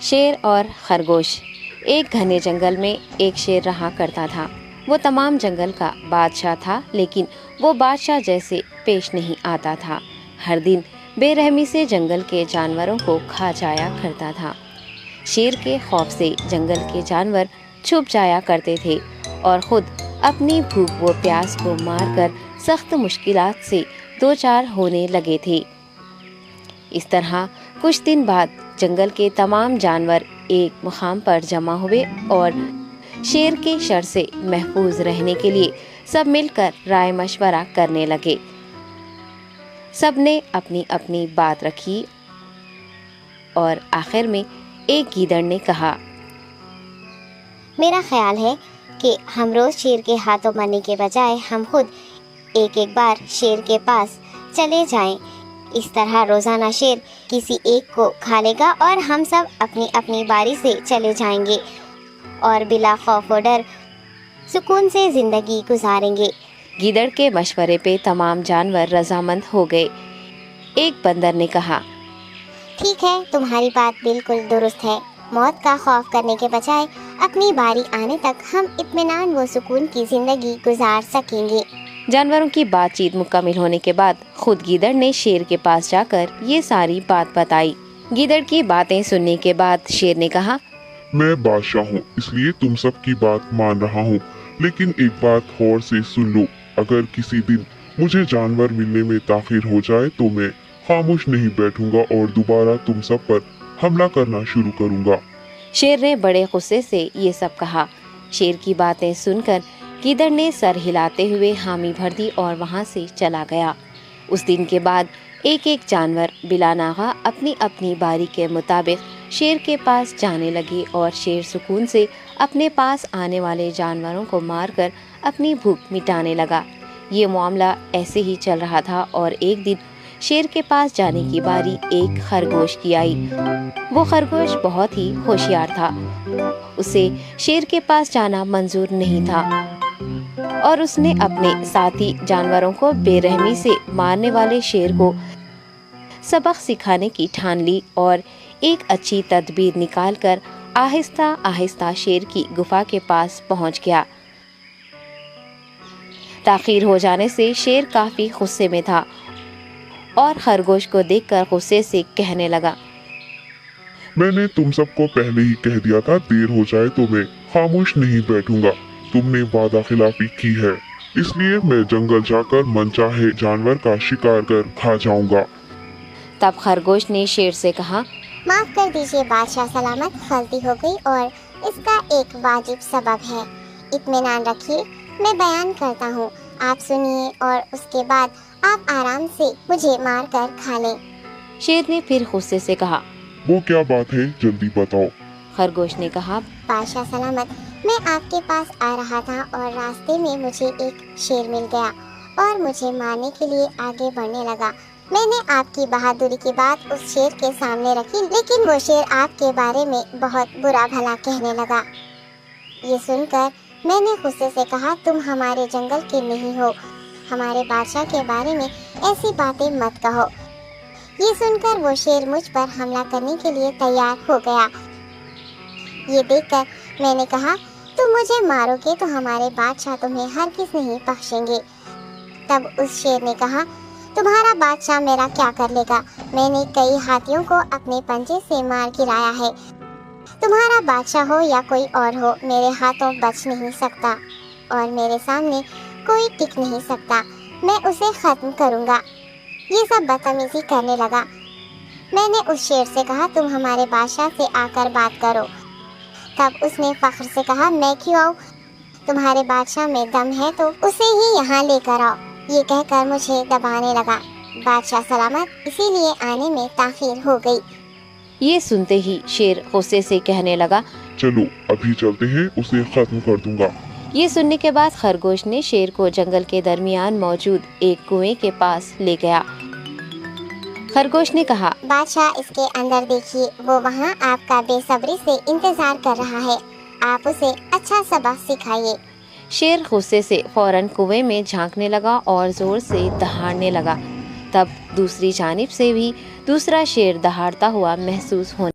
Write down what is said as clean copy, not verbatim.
شیر اور خرگوش۔ ایک گھنے جنگل میں ایک شیر رہا کرتا تھا۔ وہ تمام جنگل کا بادشاہ تھا، لیکن وہ بادشاہ جیسے پیش نہیں آتا تھا۔ ہر دن بے رحمی سے جنگل کے جانوروں کو کھا جایا کرتا تھا۔ شیر کے خوف سے جنگل کے جانور چھپ جایا کرتے تھے اور خود اپنی بھوک و پیاس کو مار کر سخت مشکلات سے دوچار ہونے لگے تھے۔ اس طرح کچھ دن بعد جنگل کے تمام جانور ایک مقام پر جمع ہوئے اور شیر کے شر سے محفوظ رہنے کے لیے سب مل کر رائے مشورہ کرنے لگے۔ سب نے اپنی اپنی بات رکھی اور آخر میں ایک گیدڑ نے کہا، میرا خیال ہے کہ ہم روز شیر کے ہاتھوں مرنے کے بجائے ہم خود ایک ایک بار شیر کے پاس چلے جائیں۔ اس طرح روزانہ شیر کسی ایک کو کھا لے گا اور ہم سب اپنی اپنی باری سے چلے جائیں گے اور بلا خوف و ڈر سکون سے زندگی گزاریں گے۔ گیدڑ کے مشورے پہ تمام جانور رضامند ہو گئے۔ ایک بندر نے کہا، ٹھیک ہے، تمہاری بات بالکل درست ہے۔ موت کا خوف کرنے کے بجائے اپنی باری آنے تک ہم اطمینان و سکون کی زندگی گزار سکیں گے۔ جانوروں کی بات چیت مکمل ہونے کے بعد خود گیدڑ نے شیر کے پاس جا کر یہ ساری بات بتائی۔ گیدڑ کی باتیں سننے کے بعد شیر نے کہا، میں بادشاہ ہوں، اس لیے تم سب کی بات مان رہا ہوں، لیکن ایک بات غور سے سن لو۔ اگر کسی دن مجھے جانور ملنے میں تاخیر ہو جائے تو میں خاموش نہیں بیٹھوں گا اور دوبارہ تم سب پر حملہ کرنا شروع کروں گا۔ شیر نے بڑے غصے سے یہ سب کہا۔ شیر کی باتیں سن کر گیدڑ نے سر ہلاتے ہوئے حامی بھر دی اور وہاں سے چلا گیا۔ اس دن کے بعد ایک ایک جانور بلا ناغہ اپنی اپنی باری کے مطابق شیر کے پاس جانے لگے اور شیر سکون سے اپنے پاس آنے والے جانوروں کو مار کر اپنی بھوک مٹانے لگا۔ یہ معاملہ ایسے ہی چل رہا تھا اور ایک دن شیر کے پاس جانے کی باری ایک خرگوش کی آئی۔ وہ خرگوش بہت ہی ہوشیار تھا۔ اسے شیر کے پاس جانا منظور نہیں تھا اور اس نے اپنے ساتھی جانوروں کو بے رحمی سے مارنے والے شیر کو سبق سکھانے کی ٹھان لی اور ایک اچھی تدبیر نکال کر آہستہ آہستہ شیر کی گفا کے پاس پہنچ گیا۔ تاخیر ہو جانے سے شیر کافی غصے میں تھا اور خرگوش کو دیکھ کر غصے سے کہنے لگا، میں نے تم سب کو پہلے ہی کہہ دیا تھا، دیر ہو جائے تو میں خاموش نہیں بیٹھوں گا۔ تم نے وعدہ خلافی کی ہے، اس لیے میں جنگل جا کر من چاہے جانور کا شکار کر کھا جاؤں گا۔ تب خرگوش نے شیر سے کہا، معاف کر دیجیے بادشاہ سلامت، غلطی ہو گئی اور اس کا ایک واجب سبب ہے۔ اطمینان رکھیے، میں بیان کرتا ہوں، آپ سنیے اور اس کے بعد آپ آرام سے مجھے مار کر کھا لیں۔ شیر نے پھر غصے سے کہا، وہ کیا بات ہے، جلدی بتاؤ۔ خرگوش نے کہا، بادشاہ سلامت، میں آپ کے پاس آ رہا تھا اور راستے میں مجھے ایک شیر مل گیا اور مجھے مارنے کے لیے آگے بڑھنے لگا۔ میں نے آپ کی بہادری کی بات اس شیر کے سامنے رکھی، لیکن وہ شیر آپ کے بارے میں بہت برا بھلا کہنے لگا۔ یہ سن کر میں نے غصے سے کہا، تم ہمارے جنگل کے نہیں ہو، ہمارے بادشاہ کے بارے میں ایسی باتیں مت کہو۔ یہ سن کر وہ شیر مجھ پر حملہ کرنے کے لیے تیار ہو گیا۔ یہ دیکھ کر میں نے کہا، تم مجھے مارو گے تو ہمارے بادشاہ تمہیں ہرگز نہیں بخشیں گے۔ تب اس شیر نے کہا، تمہارا بادشاہ میرا کیا کر لے گا؟ میں نے کئی ہاتھیوں کو اپنے پنجے سے مار گرایا ہے۔ تمہارا بادشاہ ہو یا کوئی اور ہو، میرے ہاتھوں بچ نہیں سکتا اور میرے سامنے کوئی ٹک نہیں سکتا۔ میں اسے ختم کروں گا۔ یہ سب بدتمیزی کرنے لگا۔ میں نے اس شیر سے کہا، تم ہمارے بادشاہ سے آ کر بات کرو۔ تب اس نے فخر سے کہا، میں کیوں آؤں؟ تمہارے بادشاہ میں دم ہے تو اسے ہی یہاں لے کر آؤ۔ یہ کہہ کر مجھے دبانے لگا۔ بادشاہ سلامت، اسی لیے آنے میں تاخیر ہو گئی۔ یہ سنتے ہی شیر غصے سے کہنے لگا، چلو ابھی چلتے ہیں، اسے ختم کر دوں گا۔ یہ سننے کے بعد خرگوش نے شیر کو جنگل کے درمیان موجود ایک کنویں کے پاس لے گیا۔ خرگوش نے کہا، بادشاہ اس کے اندر دیکھیے، وہ وہاں آپ کا بے صبری سے انتظار کر رہا ہے، آپ اسے اچھا سبق سکھائیے۔ شیر غصے سے فوراً کنویں میں جھانکنے لگا اور زور سے دہاڑنے لگا۔ تب دوسری جانب سے بھی دوسرا شیر دہاڑتا ہوا محسوس ہونے